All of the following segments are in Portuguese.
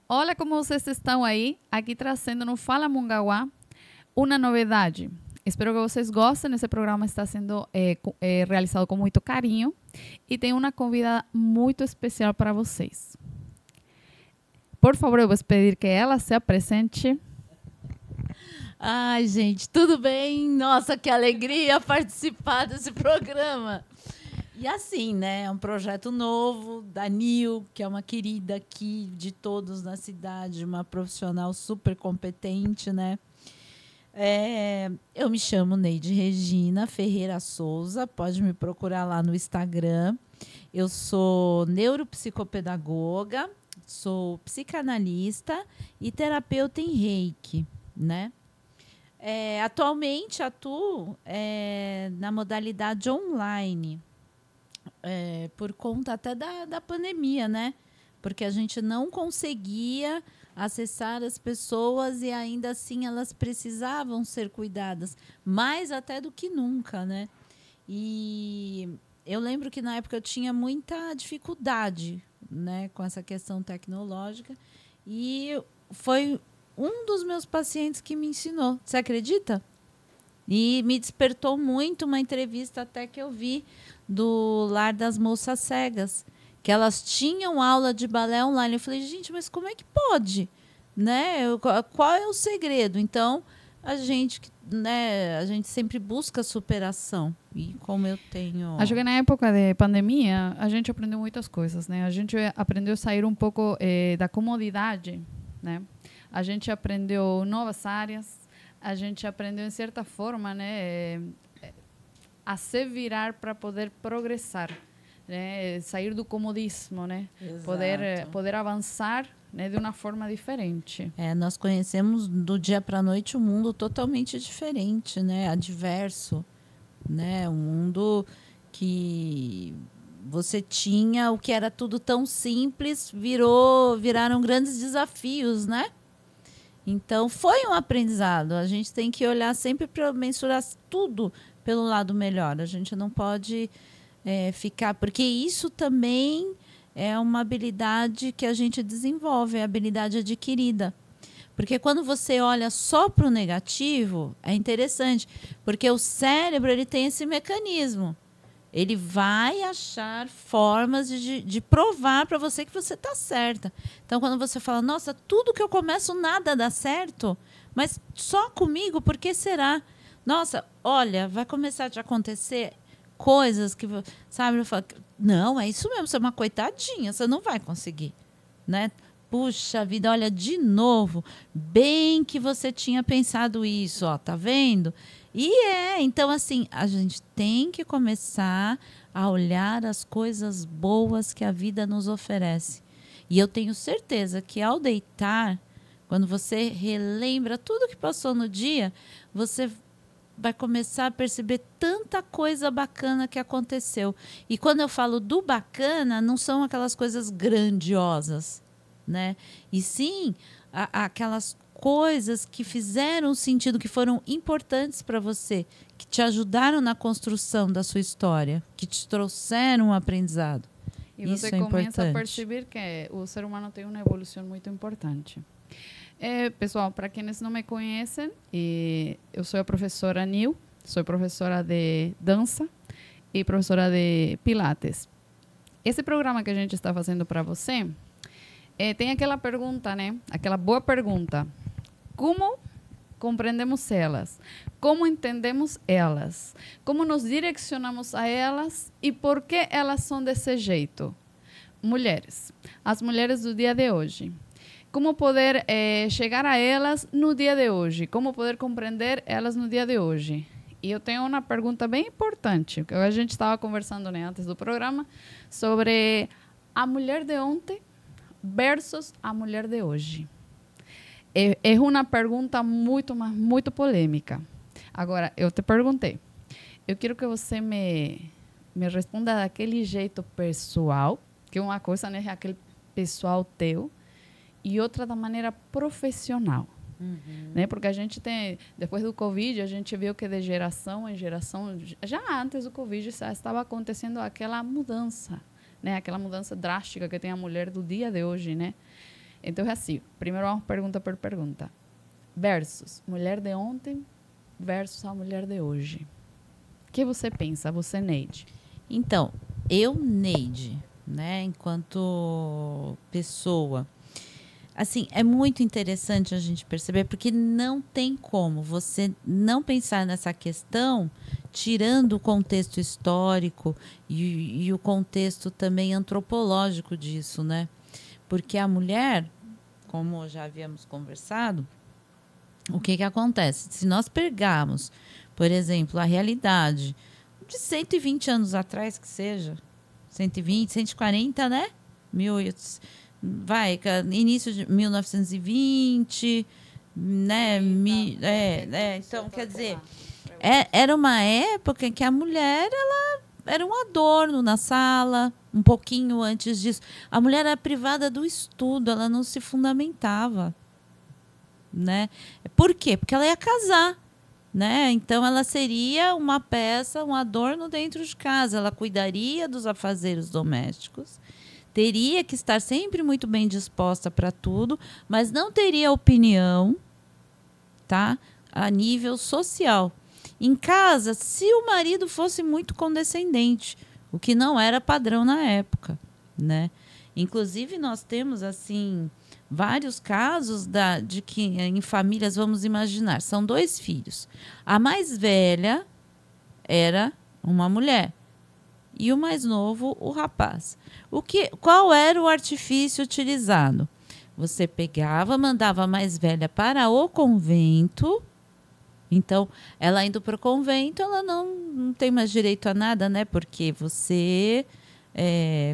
Olha como vocês estão aí, aqui trazendo no Fala Mongaguá uma novidade. Espero que vocês gostem. Esse programa está sendo realizado com muito carinho e tem uma convidada muito especial para vocês. Por favor, eu vou pedir que ela se apresente. Ai, gente, tudo bem? Nossa, que alegria participar desse programa. E assim, né, é um projeto novo da Nil, que é uma querida aqui de todos na cidade, uma profissional super competente, né? Eu me chamo Neide Regina Ferreira Souza, pode me procurar lá no Instagram. Eu sou neuropsicopedagoga, sou psicanalista e terapeuta em Reiki, né? Atualmente atuo na modalidade online, por conta até da pandemia, né? Porque a gente não conseguia acessar as pessoas e ainda assim elas precisavam ser cuidadas, mais até do que nunca, né? E eu lembro que na época eu tinha muita dificuldade, né, com essa questão tecnológica e foi um dos meus pacientes que me ensinou. Você acredita? E me despertou muito uma entrevista até que eu vi do Lar das Moças Cegas, que elas tinham aula de balé online. Eu falei, gente, mas como é que pode? Né? Qual é o segredo? Então, a gente sempre busca superação. E como eu tenho... Acho que na época de pandemia, a gente aprendeu muitas coisas, né? A gente aprendeu a sair um pouco da comodidade, né? A gente aprendeu novas áreas, a gente aprendeu, em certa forma, né, a se virar para poder progressar, né? Sair do comodismo, né? Poder avançar, né, de uma forma diferente. Nós conhecemos do dia para a noite um mundo totalmente diferente, né? Adverso, né? Um mundo que você tinha o que era tudo tão simples, viraram grandes desafios, né? Então, foi um aprendizado. A gente tem que olhar sempre para mensurar tudo pelo lado melhor. A gente não pode ficar... Porque isso também é uma habilidade que a gente desenvolve, é habilidade adquirida. Porque quando você olha só para o negativo, é interessante. Porque o cérebro ele tem esse mecanismo. Ele vai achar formas de provar para você que você está certa. Então, quando você fala, nossa, tudo que eu começo, nada dá certo, mas só comigo, por que será? Nossa, olha, vai começar a te acontecer coisas que, sabe, eu falo, não, é isso mesmo, você é uma coitadinha, você não vai conseguir, né? Puxa vida, olha, de novo, bem que você tinha pensado isso, ó, tá vendo? Então assim, a gente tem que começar a olhar as coisas boas que a vida nos oferece. E eu tenho certeza que ao deitar, quando você relembra tudo que passou no dia, você vai começar a perceber tanta coisa bacana que aconteceu. E quando eu falo do bacana, não são aquelas coisas grandiosas, né? E sim, aquelas coisas que fizeram sentido, que foram importantes para você, que te ajudaram na construção da sua história, que te trouxeram um aprendizado. E você começa a perceber que o ser humano tem uma evolução muito importante. Pessoal, para quienes não me conhecem, eu sou a professora Nil, sou professora de dança e professora de pilates. Esse programa que a gente está fazendo para você tem aquela pergunta, né? Aquela boa pergunta. Como compreendemos elas? Como entendemos elas? Como nos direcionamos a elas? E por que elas são desse jeito? Mulheres. As mulheres do dia de hoje. Como poder chegar a elas no dia de hoje? Como poder compreender elas no dia de hoje? E eu tenho uma pergunta bem importante, que a gente estava conversando, né, antes do programa, sobre a mulher de ontem versus a mulher de hoje. É uma pergunta muito polêmica. Agora, eu te perguntei. Eu quero que você me responda daquele jeito pessoal, que uma coisa, né, é aquele pessoal teu, e outra da maneira profissional. Uhum. Né? Porque a gente tem, depois do Covid, a gente viu que de geração em geração, já antes do Covid, já estava acontecendo aquela mudança, né? Aquela mudança drástica que tem a mulher do dia de hoje, né? Então é assim, primeiro vamos pergunta por pergunta. Versus mulher de ontem versus a mulher de hoje. O que você pensa, você, Neide? Então, eu, Neide, né, enquanto pessoa, assim, é muito interessante a gente perceber, porque não tem como você não pensar nessa questão tirando o contexto histórico e o contexto também antropológico disso, né? Porque a mulher, como já havíamos conversado, o que acontece? Se nós pegarmos, por exemplo, a realidade de 120 anos atrás, que seja, 120, 140, né? Início de 1920, né? Então, quer dizer, era uma época em que a mulher ela era um adorno na sala. Um pouquinho antes disso, a mulher era privada do estudo, ela não se fundamentava, né? Por quê? Porque ela ia casar, né? Então ela seria uma peça, um adorno dentro de casa. Ela cuidaria dos afazeres domésticos, teria que estar sempre muito bem disposta para tudo, mas não teria opinião, tá? A nível social. Em casa, se o marido fosse muito condescendente, o que não era padrão na época, né? Inclusive nós temos assim vários casos de que em famílias, vamos imaginar, são 2 filhos. A mais velha era uma mulher e o mais novo, o rapaz. Qual era o artifício utilizado? Você pegava, mandava a mais velha para o convento. Então, ela indo para o convento, ela não tem mais direito a nada, né? Porque você,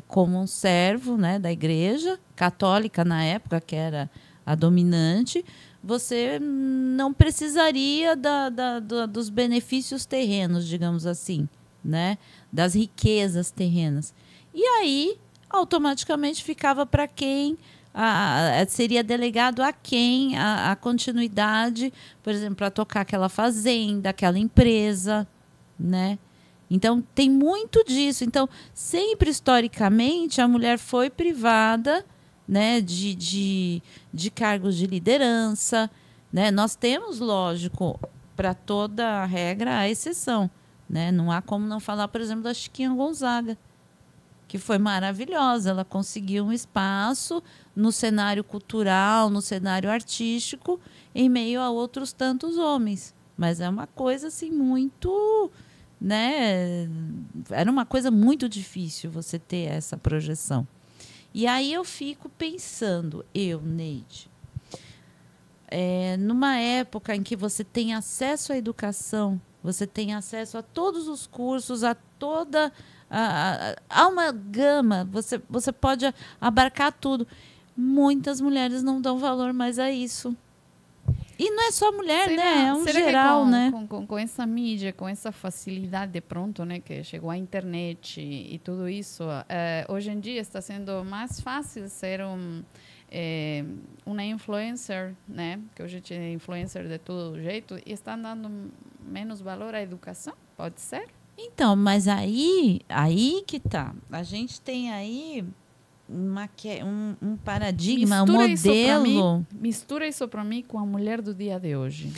como um servo, né, da igreja católica na época, que era a dominante, você não precisaria dos benefícios terrenos, digamos assim, né? Das riquezas terrenas. E aí, automaticamente, ficava para quem... seria delegado a quem a continuidade, por exemplo, para tocar aquela fazenda, aquela empresa, né? Então, tem muito disso. Então, sempre historicamente, a mulher foi privada, né, de cargos de liderança, né? Nós temos, lógico, para toda regra, a exceção, né? Não há como não falar, por exemplo, da Chiquinha Gonzaga, que foi maravilhosa. Ela conseguiu um espaço no cenário cultural, no cenário artístico, em meio a outros tantos homens. Mas é uma coisa assim muito, né? Era uma coisa muito difícil você ter essa projeção. E aí eu fico pensando, Neide, numa época em que você tem acesso à educação, você tem acesso a todos os cursos, a toda... há uma gama, você pode abarcar tudo. Muitas mulheres não dão valor mais a isso. E não é só mulher, né? É um geral, né? Com essa mídia, com essa facilidade de pronto, né? Que chegou a internet e tudo isso, hoje em dia está sendo mais fácil ser uma influencer, né? Que hoje é influencer de todo jeito e estão dando menos valor à educação, pode ser? Então, mas aí que tá. A gente tem aí um paradigma, um modelo. Mistura isso para mim com a mulher do dia de hoje.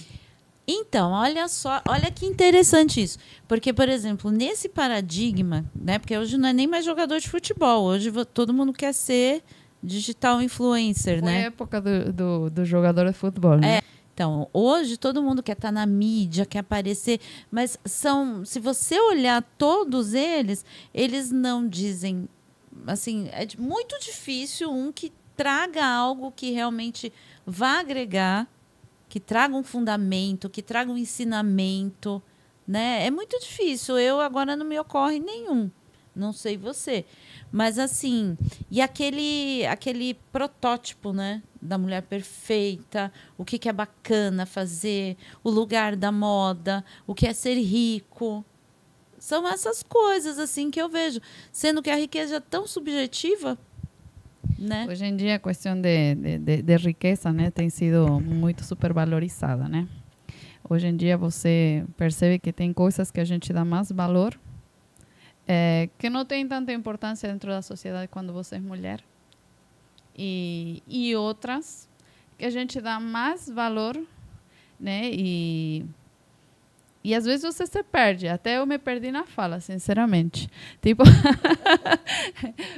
Então, olha só, olha que interessante isso. Porque, por exemplo, nesse paradigma, né? Porque hoje não é nem mais jogador de futebol, hoje todo mundo quer ser digital influencer, Foi né? a época do jogador de futebol, né? Então, hoje todo mundo quer estar na mídia, quer aparecer, mas se você olhar todos eles não dizem, assim, é muito difícil um que traga algo que realmente vá agregar, que traga um fundamento, que traga um ensinamento, né? É muito difícil. Agora não me ocorre nenhum. Não sei você. Mas, assim, e aquele protótipo, né? Da mulher perfeita, o que é bacana fazer, o lugar da moda, o que é ser rico. São essas coisas, assim, que eu vejo. Sendo que a riqueza é tão subjetiva, né? Hoje em dia a questão de riqueza, né, tem sido muito supervalorizada, né? Hoje em dia você percebe que tem coisas que a gente dá mais valor, que não tem tanta importância dentro da sociedade quando você é mulher. e outras que a gente dá mais valor, né? E às vezes você se perde. Até eu me perdi na fala, sinceramente. Tipo,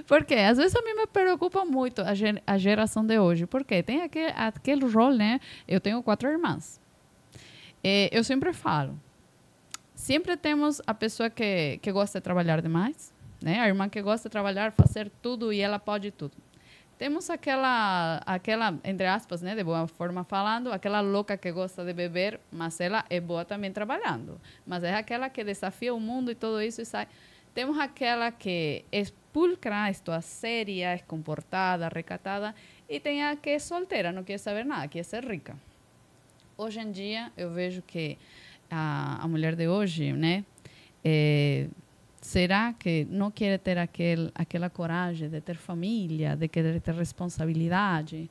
porque às vezes a mim me preocupa muito a geração de hoje. Porque tem aquele rol, né? Eu tenho 4 irmãs. Eu sempre falo. Sempre temos a pessoa que gosta de trabalhar demais, né? A irmã que gosta de trabalhar, fazer tudo e ela pode tudo. Temos aquela, entre aspas, né, de boa forma falando, aquela louca que gosta de beber, mas ela é boa também trabalhando. Mas é aquela que desafia o mundo e tudo isso e sai. Temos aquela que é pulcra, é séria, é comportada, recatada, e tem a que é solteira, não quer saber nada, quer ser rica. Hoje em dia, eu vejo que a mulher de hoje, né, será que não quer ter aquela coragem de ter família, de querer ter responsabilidade?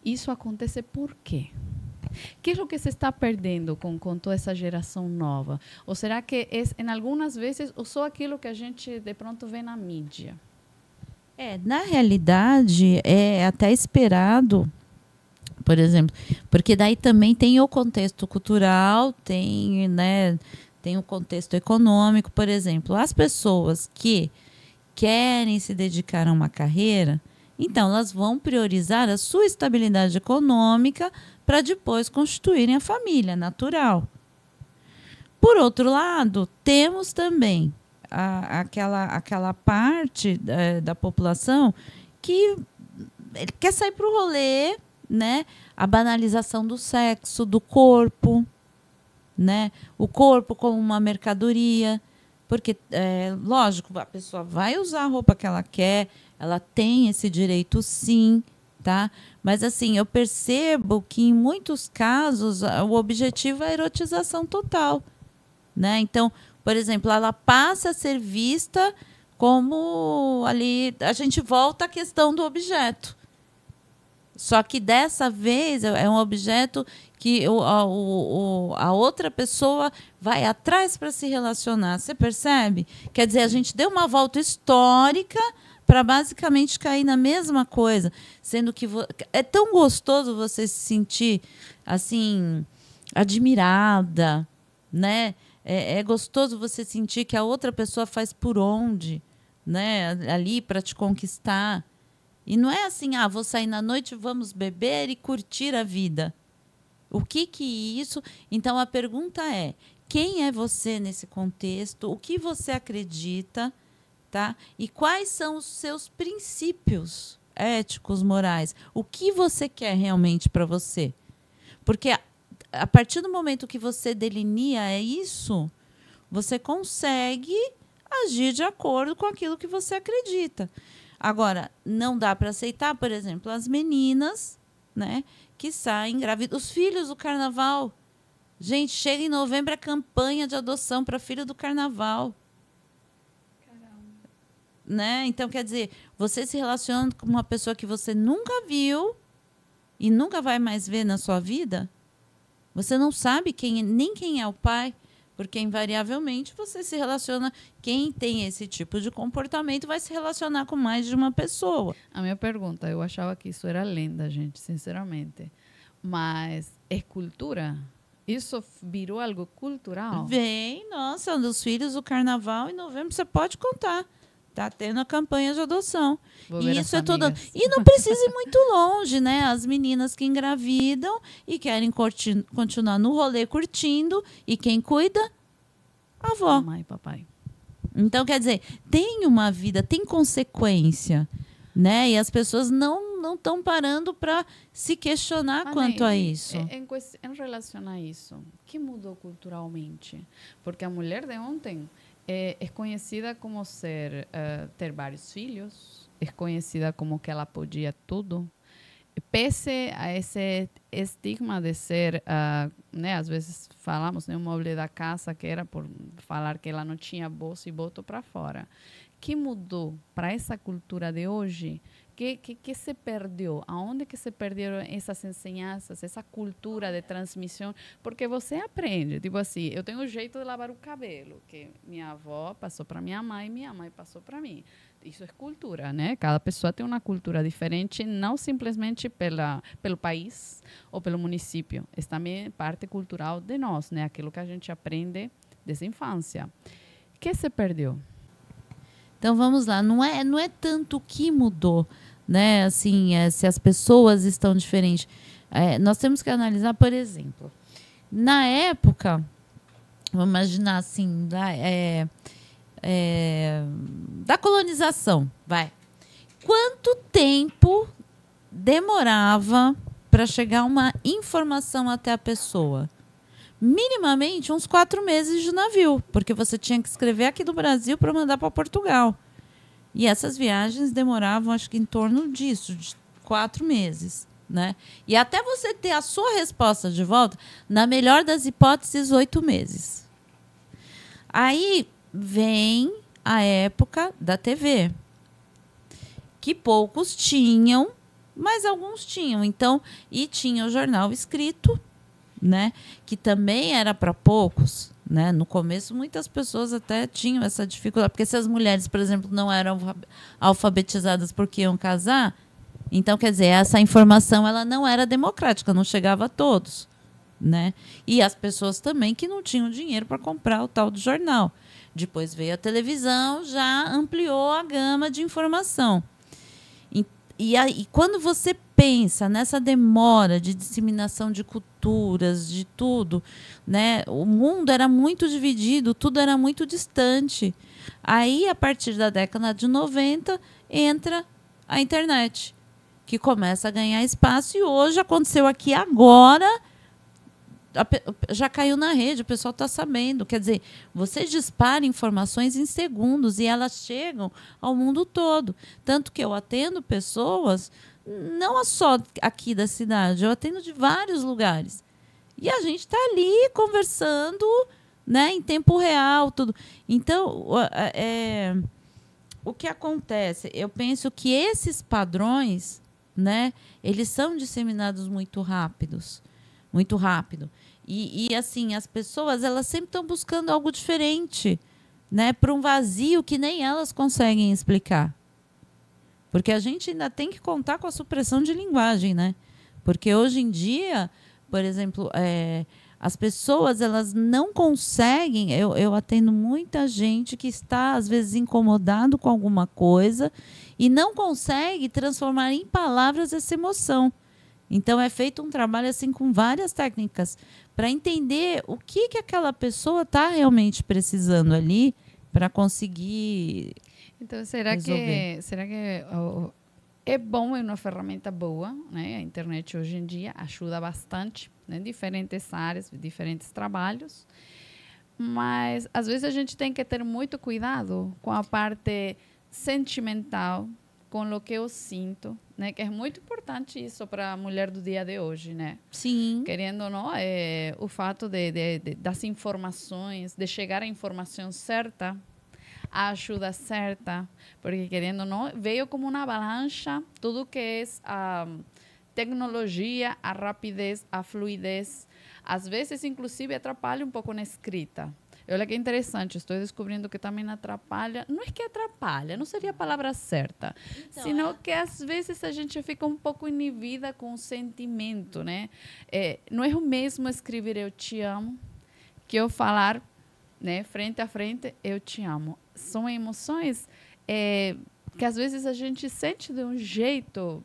Isso acontece por quê? O que é o que se está perdendo com toda essa geração nova? Ou será que em algumas vezes, ou só aquilo que a gente de pronto vê na mídia? Na realidade, é até esperado, por exemplo, porque daí também tem o contexto cultural, tem, né, tem o contexto econômico, por exemplo. As pessoas que querem se dedicar a uma carreira, então elas vão priorizar a sua estabilidade econômica para depois constituírem a família natural. Por outro lado, temos também aquela parte da população que quer sair para o rolê, né? A banalização do sexo, do corpo, né? O corpo como uma mercadoria, porque, lógico, a pessoa vai usar a roupa que ela quer, ela tem esse direito sim, tá? Mas, assim, eu percebo que, em muitos casos, o objetivo é a erotização total, né? Então, por exemplo, ela passa a ser vista como ali... A gente volta à questão do objeto. Só que dessa vez é um objeto que a outra pessoa vai atrás para se relacionar. Você percebe? Quer dizer, a gente deu uma volta histórica para basicamente cair na mesma coisa. Sendo que é tão gostoso você se sentir assim, admirada, né? É gostoso você sentir que a outra pessoa faz por onde, né? Ali para te conquistar. E não é assim, vou sair na noite, vamos beber e curtir a vida. O que isso... Então, a pergunta é, quem é você nesse contexto? O que você acredita? Tá? E quais são os seus princípios éticos, morais? O que você quer realmente para você? Porque a partir do momento que você delinea isso, você consegue agir de acordo com aquilo que você acredita. Agora, não dá para aceitar, por exemplo, as meninas, né, que saem grávidas. Os filhos do carnaval. Gente, chega em novembro a campanha de adoção para filho do carnaval. Caramba. Né? Então, quer dizer, você se relaciona com uma pessoa que você nunca viu e nunca vai mais ver na sua vida. Você não sabe nem quem é o pai. Porque, invariavelmente, você se relaciona... Quem tem esse tipo de comportamento vai se relacionar com mais de uma pessoa. A minha pergunta, eu achava que isso era lenda, gente, sinceramente. Mas é cultura? Isso virou algo cultural? Nossa, dos filhos do carnaval, em novembro, você pode contar. Está tendo a campanha de adoção. E isso é tudo. E não precisa ir muito longe, né? As meninas que engravidam e querem continuar no rolê curtindo. E quem cuida? A avó. Mamãe e papai. Então, quer dizer, tem uma vida, tem consequência, né? E as pessoas não estão parando para se questionar quanto a isso. Em relação a isso, o que mudou culturalmente? Porque a mulher de ontem... É conhecida como ter vários filhos, é conhecida como que ela podia tudo, pese a esse estigma de ser, né, às vezes falamos, né, um móvel da casa que era por falar que ela não tinha voz e voto para fora. Que mudou para essa cultura de hoje? Que se perdeu? Aonde que se perderam essas ensinanças, essa cultura de transmissão? Porque você aprende, tipo assim, eu tenho um jeito de lavar o cabelo, que minha avó passou para minha mãe passou para mim. isso é cultura, né? Cada pessoa tem uma cultura diferente, não simplesmente pelo país ou pelo município. É também parte cultural de nós, né? Aquilo que a gente aprende desde a infância. O que se perdeu? Então, vamos lá. Não é tanto o que mudou, né? Assim, se as pessoas estão diferentes. Nós temos que analisar, por exemplo, na época, vamos imaginar assim, da colonização, vai. Quanto tempo demorava para chegar uma informação até a pessoa? Minimamente uns 4 meses de navio, porque você tinha que escrever aqui do Brasil para mandar para Portugal. E essas viagens demoravam, acho que em torno disso, de 4 meses. Né? E até você ter a sua resposta de volta, na melhor das hipóteses, 8 meses. Aí vem a época da TV, que poucos tinham, mas alguns tinham. Então, e tinha o jornal escrito, né, que também era para poucos. Né? No começo, muitas pessoas até tinham essa dificuldade, porque se as mulheres, por exemplo, não eram alfabetizadas porque iam casar, então, quer dizer, essa informação ela não era democrática, não chegava a todos. Né? E as pessoas também que não tinham dinheiro para comprar o tal do jornal. Depois veio a televisão, já ampliou a gama de informação. E quando você pensa nessa demora de disseminação de culturas, de tudo, né? O mundo era muito dividido, tudo era muito distante. Aí, a partir da década de 90, entra a internet, que começa a ganhar espaço. E hoje aconteceu aqui agora, já caiu na rede, o pessoal está sabendo. Quer dizer, você dispara informações em segundos e elas chegam ao mundo todo. Tanto que eu atendo pessoas, não só aqui da cidade, eu atendo de vários lugares. E a gente está ali conversando, né, em tempo real, tudo. Então, o que acontece? Eu penso que esses padrões, né, eles são disseminados muito rápido. E assim, as pessoas elas sempre estão buscando algo diferente, né, para um vazio que nem elas conseguem explicar. Porque a gente ainda tem que contar com a supressão de linguagem, né? Porque hoje em dia, por exemplo, as pessoas elas não conseguem. Eu atendo muita gente que está, às vezes, incomodado com alguma coisa e não consegue transformar em palavras essa emoção. Então, é feito um trabalho assim com várias técnicas para entender o que aquela pessoa está realmente precisando ali para conseguir então, será que é bom, é uma ferramenta boa, né? A internet hoje em dia ajuda bastante, né? Em diferentes áreas, diferentes trabalhos, mas às vezes a gente tem que ter muito cuidado com a parte sentimental, com o que eu sinto, né? Que é muito importante isso para a mulher do dia de hoje, né? Sim. Querendo ou não, o fato das informações, de chegar à informação certa, a ajuda certa, porque querendo ou não, veio como uma avalanche tudo que é a tecnologia, a rapidez, a fluidez. Às vezes, inclusive, atrapalha um pouco na escrita. Olha que interessante, estou descobrindo que também atrapalha. Não é que atrapalha, não seria a palavra certa. Então, senão que às vezes a gente fica um pouco inibida com o sentimento, né? Não é o mesmo escrever eu te amo que eu falar, né, frente a frente, eu te amo. São emoções que às vezes a gente sente de um jeito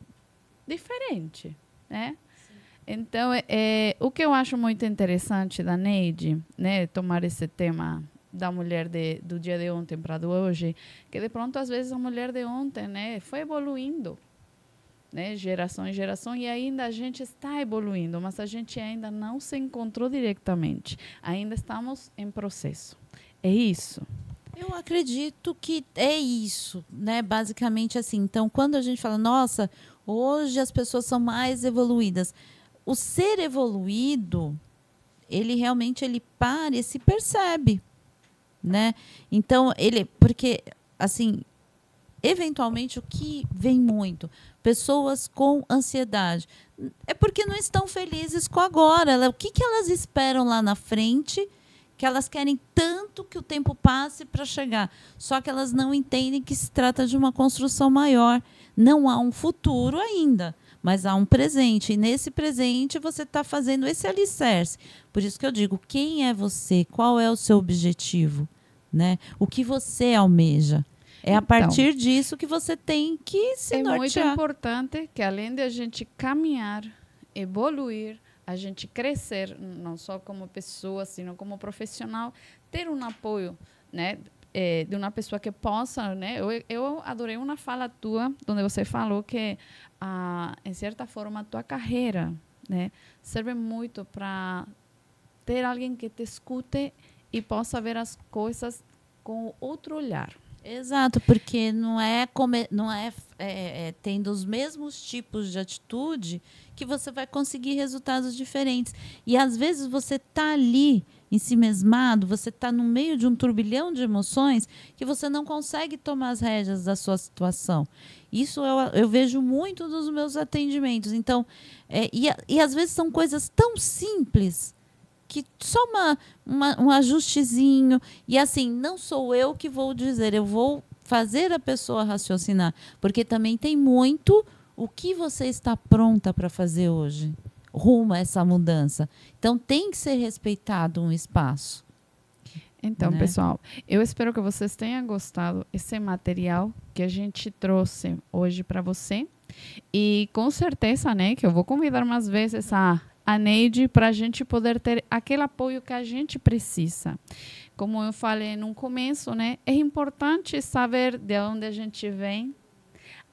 diferente, né? Então, o que eu acho muito interessante da Neide, né, tomar esse tema da mulher do dia de ontem para do hoje, que de pronto, às vezes, a mulher de ontem, né, foi evoluindo, né, geração em geração, e ainda a gente está evoluindo, mas a gente ainda não se encontrou diretamente. Ainda estamos em processo. É isso? Eu acredito que é isso, né? Basicamente assim. Então, quando a gente fala, nossa, hoje as pessoas são mais evoluídas, o ser evoluído, ele realmente para e se percebe, né? Então, porque, assim, eventualmente o que vem muito, pessoas com ansiedade, é porque não estão felizes com agora. O que elas esperam lá na frente que elas querem tanto que o tempo passe para chegar. Só que elas não entendem que se trata de uma construção maior. Não há um futuro ainda, mas há um presente. E nesse presente você está fazendo esse alicerce. Por isso que eu digo, quem é você? Qual é o seu objetivo? Né? O que você almeja? É a partir disso que você tem que se nortear. É muito importante que, além de a gente caminhar, evoluir, a gente crescer, não só como pessoa, sino como profissional, ter um apoio, né, de uma pessoa que possa, né? Eu adorei uma fala tua, onde você falou que, em certa forma, a tua carreira, né, serve muito para ter alguém que te escute e possa ver as coisas com outro olhar. Exato, porque não é tendo os mesmos tipos de atitude que você vai conseguir resultados diferentes. E às vezes você está ali ensimesmado, você está no meio de um turbilhão de emoções que você não consegue tomar as rédeas da sua situação. Isso eu vejo muito nos meus atendimentos. Então, e às vezes são coisas tão simples que só um ajustezinho. E assim, não sou eu que vou dizer, eu vou fazer a pessoa raciocinar. Porque também tem muito o que você está pronta para fazer hoje, rumo a essa mudança. Então, tem que ser respeitado um espaço. Então, né, pessoal, eu espero que vocês tenham gostado desse material que a gente trouxe hoje para você. E com certeza, né, que eu vou convidar mais vezes a Neide para a gente poder ter aquele apoio que a gente precisa. Como eu falei no começo, né, é importante saber de onde a gente vem,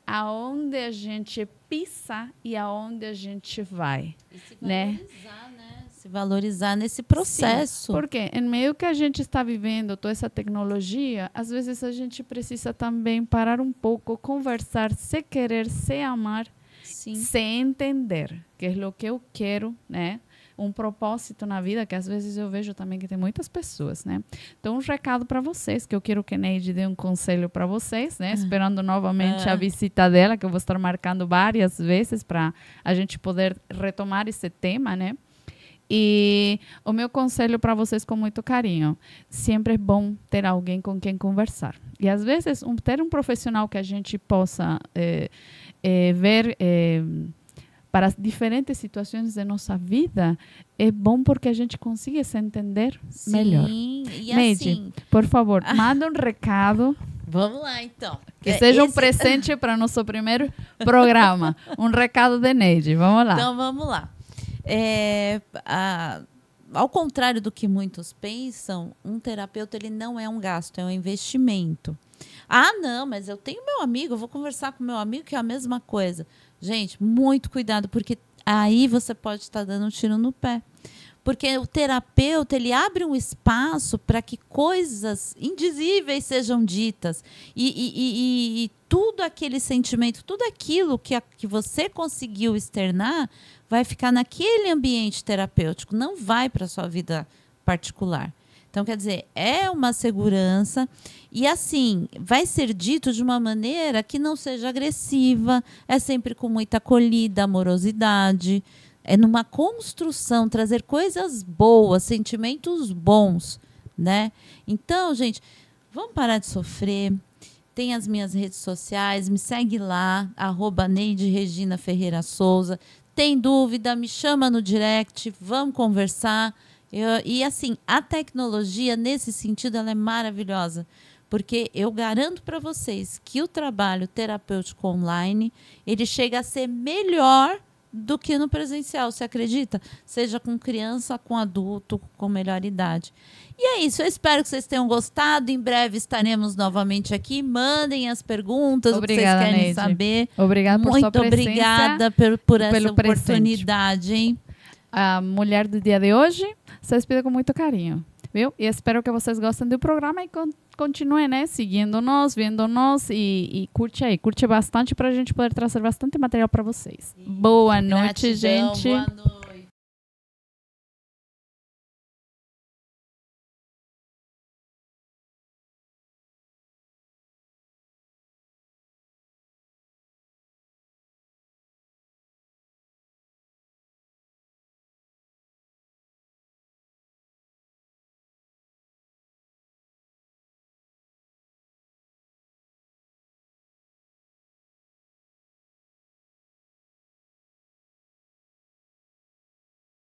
aonde a gente pisa e aonde a gente vai. E se valorizar, né? Se valorizar nesse processo. Sim, porque em meio que a gente está vivendo toda essa tecnologia, às vezes a gente precisa também parar um pouco, conversar, se querer, se amar, sim, se entender, que é o que eu quero, né? Um propósito na vida, que às vezes eu vejo também que tem muitas pessoas, né? Então, um recado para vocês, que eu quero que a Neide dê um conselho para vocês, né? Esperando novamente a visita dela, que eu vou estar marcando várias vezes para a gente poder retomar esse tema, né? E o meu conselho para vocês, com muito carinho, sempre é bom ter alguém com quem conversar. E às vezes ter um profissional que a gente possa ver para as diferentes situações da nossa vida é bom, porque a gente consiga se entender melhor. Sim, e Neide, assim, por favor, manda um recado. Vamos lá, então. Que seja um presente para nosso primeiro programa. Um recado de Neide. Vamos lá. Então, vamos lá. Ao contrário do que muitos pensam, um terapeuta ele não é um gasto, é um investimento. Ah, não, mas eu tenho meu amigo, eu vou conversar com meu amigo, que é a mesma coisa. Gente, muito cuidado, porque aí você pode estar dando um tiro no pé. Porque o terapeuta, ele abre um espaço para que coisas indizíveis sejam ditas. E tudo aquele sentimento, tudo aquilo que você conseguiu externar, vai ficar naquele ambiente terapêutico, não vai para a sua vida particular. Então, quer dizer, é uma segurança e, assim, vai ser dito de uma maneira que não seja agressiva, é sempre com muita acolhida, amorosidade, é numa construção, trazer coisas boas, sentimentos bons, né? Então, gente, vamos parar de sofrer. Tem as minhas redes sociais, me segue lá, @NeideReginaFerreira-Souza. Tem dúvida, me chama no direct, vamos conversar. E assim, a tecnologia, nesse sentido, ela é maravilhosa, porque eu garanto para vocês que o trabalho terapêutico online, ele chega a ser melhor do que no presencial, você acredita? Seja com criança, com adulto, com melhor idade. E é isso, eu espero que vocês tenham gostado. Em breve estaremos novamente aqui. Mandem as perguntas, obrigada, o que vocês querem Neide. saber. Obrigada por sua presença. Muito obrigada por essa oportunidade, hein? A mulher do dia de hoje se despide com muito carinho, viu? E espero que vocês gostem do programa e continuem, né, seguindo-nos, vendo-nos e curte bastante para a gente poder trazer bastante material para vocês. Boa noite, gente. Boa noite.